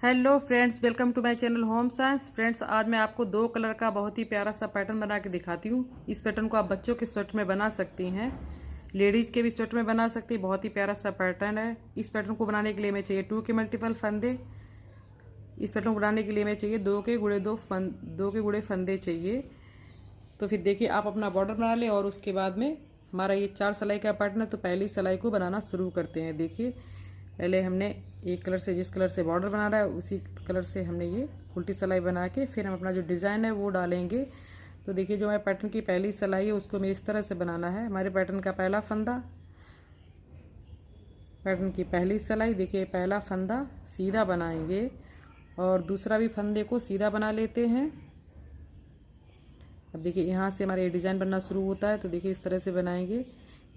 Hello friends, welcome to my channel home science. Friends, आज मैं आपको दो कलर का बहुत ही प्यारा सा पैटर्न बना के दिखाती हूँ। इस पैटर्न को आप बच्चों के स्वेटर में बना सकती हैं, लेडीज़ के भी स्वेटर में बना सकती हैं। बहुत ही प्यारा सा पैटर्न है। इस पैटर्न को बनाने के लिए हमें चाहिए 2 के मल्टीपल फंदे। इस पैटर्न को बनाने के लिए हमें चाहिए 2 के गुणे फंदे चाहिए। तो फिर देखिए, आप अपना बॉर्डर बना लें और उसके बाद में हमारा ये 4 सिलाई का पैटर्न है। तो पहली सिलाई को बनाना शुरू करते हैं। देखिए, पहले हमने एक कलर से, जिस कलर से बॉर्डर बना रहा है उसी कलर से हमने ये उल्टी सिलाई बना के फिर हम अपना जो डिज़ाइन है वो डालेंगे। तो देखिए, जो हमारे पैटर्न की पहली सिलाई है उसको हमें इस तरह से बनाना है। हमारे पैटर्न का पहला फंदा, पैटर्न की पहली सिलाई, देखिए पहला फंदा सीधा बनाएंगे और दूसरा भी फंदे को सीधा बना लेते हैं। अब देखिए, यहाँ से हमारा ये डिज़ाइन बनना शुरू होता है। तो देखिए, इस तरह से बनाएंगे।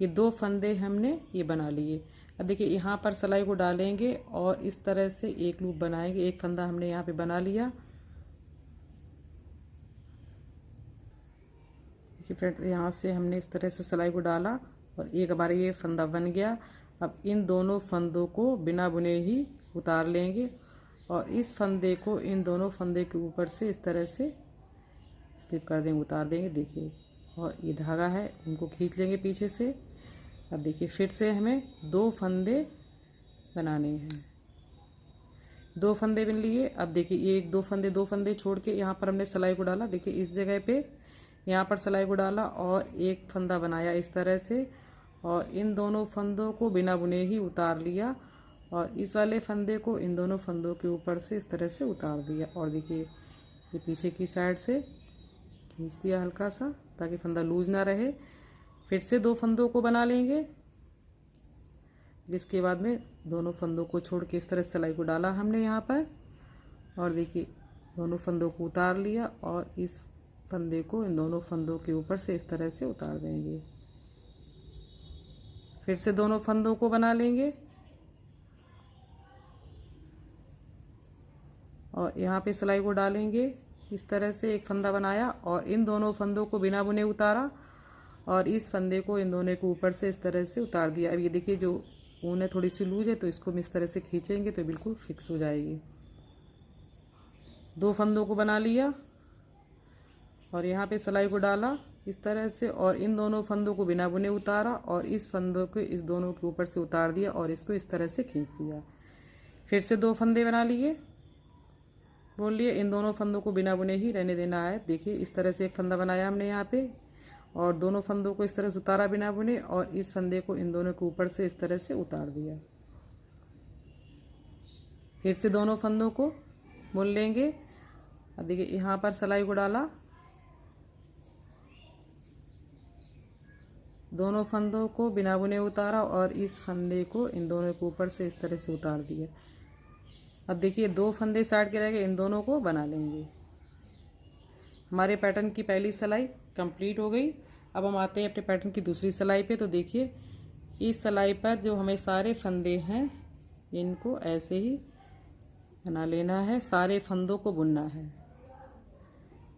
ये 2 फंदे हमने ये बना लिए। अब देखिए, यहाँ पर सिलाई को डालेंगे और इस तरह से एक लूप बनाएंगे। एक फंदा हमने यहाँ पे बना लिया। देखिए फ्रेंड, यहाँ से हमने इस तरह से सिलाई को डाला और एक बार ये फंदा बन गया। अब इन दोनों फंदों को बिना बुने ही उतार लेंगे और इस फंदे को इन दोनों फंदे के ऊपर से इस तरह से स्लिप कर देंगे, उतार देंगे। देखिए, और ये धागा है उनको खींच लेंगे पीछे से। अब देखिए, फिर से हमें 2 फंदे बनाने हैं। 2 फंदे बन लिए। अब देखिए, ये 2 फंदे छोड़ के यहाँ पर हमने सिलाई को डाला। देखिए, इस जगह पे यहाँ पर सिलाई को डाला और एक फंदा बनाया इस तरह से और इन दोनों फंदों को बिना बुने ही उतार लिया और इस वाले फंदे को इन दोनों फंदों के ऊपर से इस तरह से उतार दिया। और देखिए, ये पीछे की साइड से खींच दिया हल्का सा ताकि फंदा लूज ना रहे। फिर से 2 फंदों को बना लेंगे, जिसके बाद में दोनों फंदों को छोड़ के इस तरह सिलाई को डाला हमने यहाँ पर और देखिए, दोनों फंदों को उतार लिया और इस फंदे को इन दोनों फंदों के ऊपर से इस तरह से उतार देंगे। फिर से दोनों फंदों को बना लेंगे और यहाँ पे सिलाई को डालेंगे। इस तरह से एक फंदा बनाया और इन दोनों फंदों को बिना बुने उतारा और इस फंदे को इन दोनों के ऊपर से इस तरह से उतार दिया। अब ये देखिए, जो ऊन है थोड़ी सी लूज है तो इसको हम इस तरह से खींचेंगे तो बिल्कुल फिक्स हो जाएगी। 2 फंदों को बना लिया और यहाँ पे सिलाई को डाला इस तरह से और इन दोनों फंदों को बिना बुने उतारा और इस फंदों को इस दोनों के ऊपर से उतार दिया और इसको इस तरह से खींच दिया। फिर से 2 फंदे बना लिए, बोल लिए इन दोनों फंदों को बिना बुने ही रहने देना है। देखिए, इस तरह से एक फंदा बनाया हमने यहाँ पे और दोनों फंदों को इस तरह से उतारा बिना बुने और इस फंदे को इन दोनों के ऊपर से इस तरह से उतार दिया। फिर से दोनों फंदों को बुन लेंगे। अब देखिए, यहाँ पर सिलाई को डाला, दोनों फंदों को बिना बुने उतारा और इस फंदे को इन दोनों के ऊपर से इस तरह से उतार दिया। अब देखिए, 2 फंदे साइड के रह गए, इन दोनों को बना लेंगे। हमारे पैटर्न की पहली सिलाई कंप्लीट हो गई। अब हम आते हैं अपने पैटर्न की दूसरी सिलाई पे। तो देखिए, इस सिलाई पर जो हमें सारे फंदे हैं इनको ऐसे ही बना लेना है। सारे फंदों को बुनना है,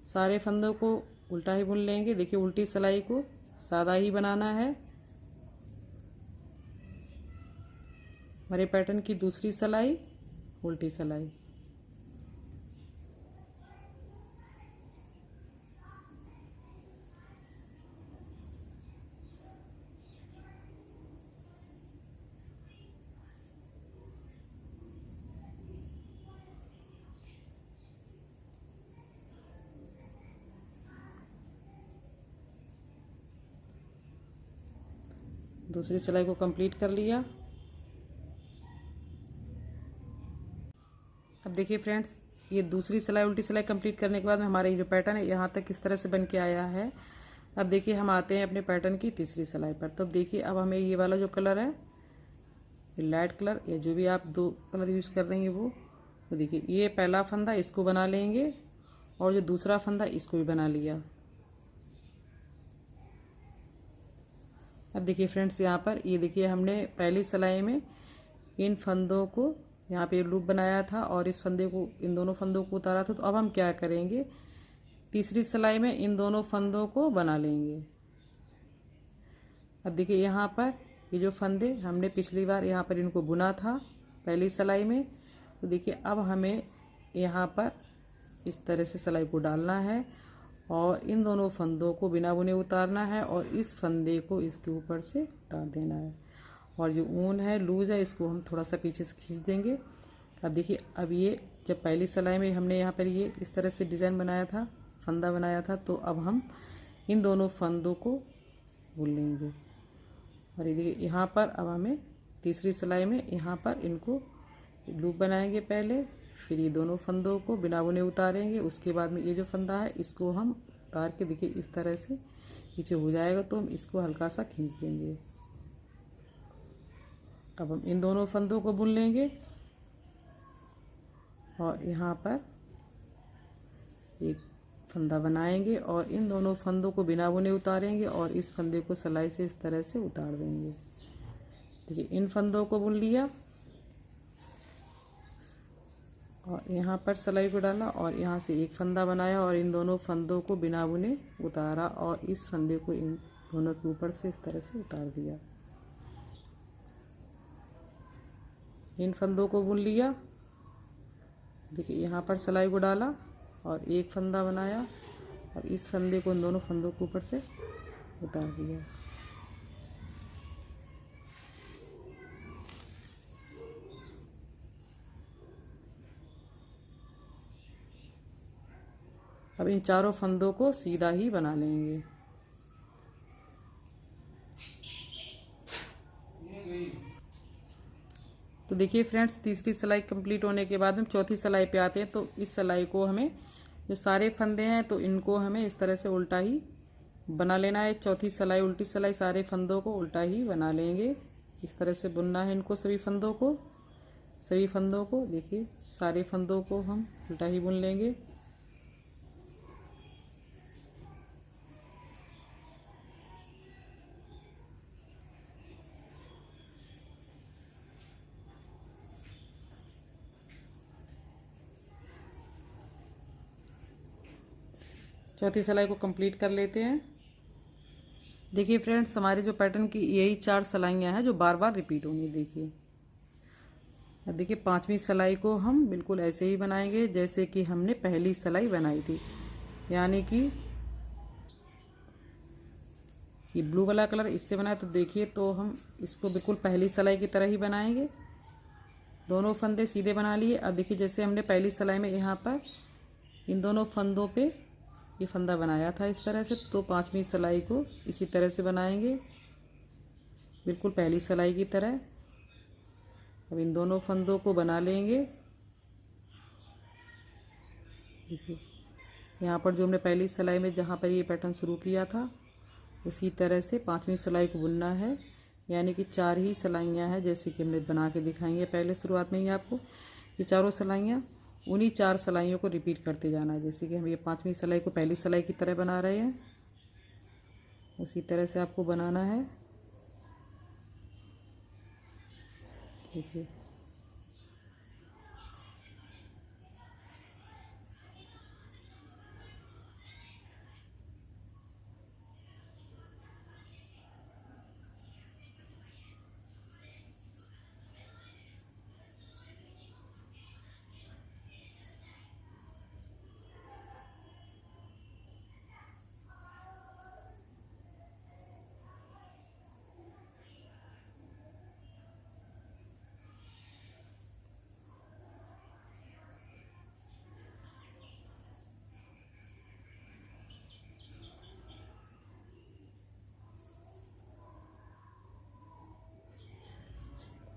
सारे फंदों को उल्टा ही बुन लेंगे। देखिए, उल्टी सिलाई को सादा ही बनाना है। हमारे पैटर्न की दूसरी सिलाई उल्टी सिलाई। दूसरी सिलाई को कंप्लीट कर लिया। अब देखिए फ्रेंड्स, ये दूसरी सिलाई उल्टी सिलाई कंप्लीट करने के बाद में हमारा ये जो पैटर्न है यहाँ तक किस तरह से बन के आया है। अब देखिए, हम आते हैं अपने पैटर्न की तीसरी सिलाई पर। तो देखिए, अब हमें ये वाला जो कलर है, ये लाइट कलर या जो भी आप 2 कलर यूज़ कर रही हैं वो, तो देखिए, ये पहला फंदा इसको बना लेंगे और जो दूसरा फंदा इसको भी बना लिया। अब देखिए फ्रेंड्स, यहाँ पर ये देखिए, हमने पहली सिलाई में इन फंदों को यहाँ पे लूप बनाया था और इस फंदे को, इन दोनों फंदों को उतारा था। तो अब हम क्या करेंगे, तीसरी सिलाई में इन दोनों फंदों को बना लेंगे। अब देखिए, यहाँ पर ये जो फंदे हमने पिछली बार यहाँ पर इनको बुना था पहली सिलाई में तो देखिए अब हमें यहाँ पर इस तरह से सिलाई को डालना है और इन दोनों फंदों को बिना बुने उतारना है और इस फंदे को इसके ऊपर से उतार देना है। और जो ऊन है लूज है इसको हम थोड़ा सा पीछे से खींच देंगे। अब देखिए अब ये जब पहली सिलाई में हमने यहाँ पर ये इस तरह से डिज़ाइन बनाया था, फंदा बनाया था, तो अब हम इन दोनों फंदों को बुन लेंगे। और ये देखिए यहाँ पर अब हमें तीसरी सिलाई में यहाँ पर इनको लूप बनाएंगे पहले, फिर ये दोनों फंदों को बिना बुने उतारेंगे। उसके बाद में ये जो फंदा है इसको हम उतार के देखिए इस तरह से पीछे हो जाएगा, तो हम इसको हल्का सा खींच देंगे। अब हम इन दोनों फंदों को बुन लेंगे और यहाँ पर एक फंदा बनाएंगे और इन दोनों फंदों को बिना बुने उतारेंगे और इस फंदे को सिलाई से इस तरह से उतार देंगे। देखिए इन फंदों को बुन लिया और यहाँ पर सिलाई को डाला और यहाँ से एक फंदा बनाया और इन दोनों फंदों को बिना बुने उतारा और इस फंदे को इन दोनों के ऊपर से इस तरह से उतार दिया। इन फंदों को बुन लिया। देखिए यहाँ पर सिलाई को डाला और एक फंदा बनाया। अब इस फंदे को इन दोनों फंदों के ऊपर से उतार दिया। अब इन चारों फंदों को सीधा ही बना लेंगे। तो देखिए फ्रेंड्स, तीसरी सिलाई कंप्लीट होने के बाद हम चौथी सिलाई पे आते हैं। तो इस सिलाई को हमें जो सारे फंदे हैं तो इनको हमें इस तरह से उल्टा ही बना लेना है। चौथी सिलाई उल्टी सिलाई सारे फंदों को उल्टा ही बना लेंगे। इस तरह से बुनना है इनको, सभी फंदों को देखिए सारे फंदों को हम उल्टा ही बुन लेंगे। चौथी सिलाई को कंप्लीट कर लेते हैं। देखिए फ्रेंड्स, हमारे जो पैटर्न की यही 4 सिलाइयाँ हैं जो बार बार रिपीट होंगी। देखिए अब देखिए पांचवी सिलाई को हम बिल्कुल ऐसे ही बनाएंगे जैसे कि हमने पहली सिलाई बनाई थी, यानी कि ये ब्लू वाला कलर इससे बनाया। तो देखिए तो हम इसको बिल्कुल पहली सिलाई की तरह ही बनाएंगे। दोनों फंदे सीधे बना लिए। अब देखिए जैसे हमने पहली सिलाई में यहाँ पर इन दोनों फंदों पे ये फंदा बनाया था इस तरह से, तो पांचवी सिलाई को इसी तरह से बनाएंगे बिल्कुल पहली सिलाई की तरह। अब इन दोनों फंदों को बना लेंगे। देखिए यहाँ पर जो हमने पहली सिलाई में जहाँ पर ये पैटर्न शुरू किया था उसी तरह से पांचवी सिलाई को बुनना है, यानी कि 4 ही सिलाइयाँ हैं जैसे कि हमने बना के दिखाई है पहले शुरुआत में ही आपको। ये चारों सिलाइयाँ उन्हीं 4 सिलाइयों को रिपीट करते जाना है। जैसे कि हम ये पांचवी सिलाई को पहली सिलाई की तरह बना रहे हैं, उसी तरह से आपको बनाना है। देखिए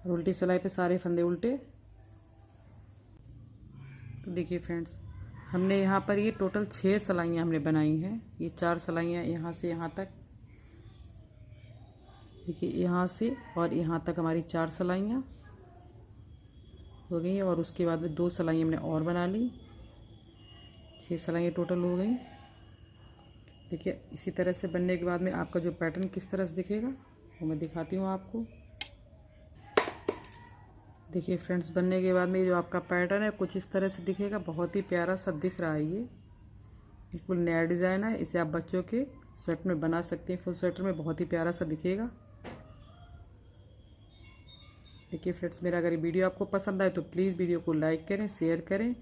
और उल्टी सिलाई पे सारे फंदे उल्टे। तो देखिए फ्रेंड्स, हमने यहाँ पर ये टोटल 6 सिलाइयाँ हमने बनाई हैं। ये 4 सिलाइयाँ यहाँ से यहाँ तक, देखिए यहाँ से और यहाँ तक हमारी 4 सिलाइयाँ हो गई। और उसके बाद में 2 सिलाइयाँ हमने और बना ली, 6 सिलाइयाँ टोटल हो गई। देखिए इसी तरह से बनने के बाद में आपका जो पैटर्न किस तरह से दिखेगा वो मैं दिखाती हूँ आपको। देखिए फ्रेंड्स, बनने के बाद में जो आपका पैटर्न है कुछ इस तरह से दिखेगा। बहुत ही प्यारा सा दिख रहा है, ये बिल्कुल नया डिज़ाइन है। इसे आप बच्चों के स्वेटर में बना सकते हैं, फुल स्वेटर में बहुत ही प्यारा सा दिखेगा। देखिए फ्रेंड्स, मेरा अगर ये वीडियो आपको पसंद आए तो प्लीज़ वीडियो को लाइक करें, शेयर करें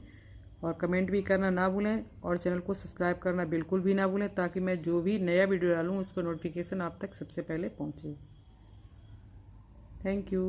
और कमेंट भी करना ना भूलें और चैनल को सब्सक्राइब करना बिल्कुल भी ना भूलें, ताकि मैं जो भी नया वीडियो डालूँ उसका नोटिफिकेशन आप तक सबसे पहले पहुँचे। Thank you.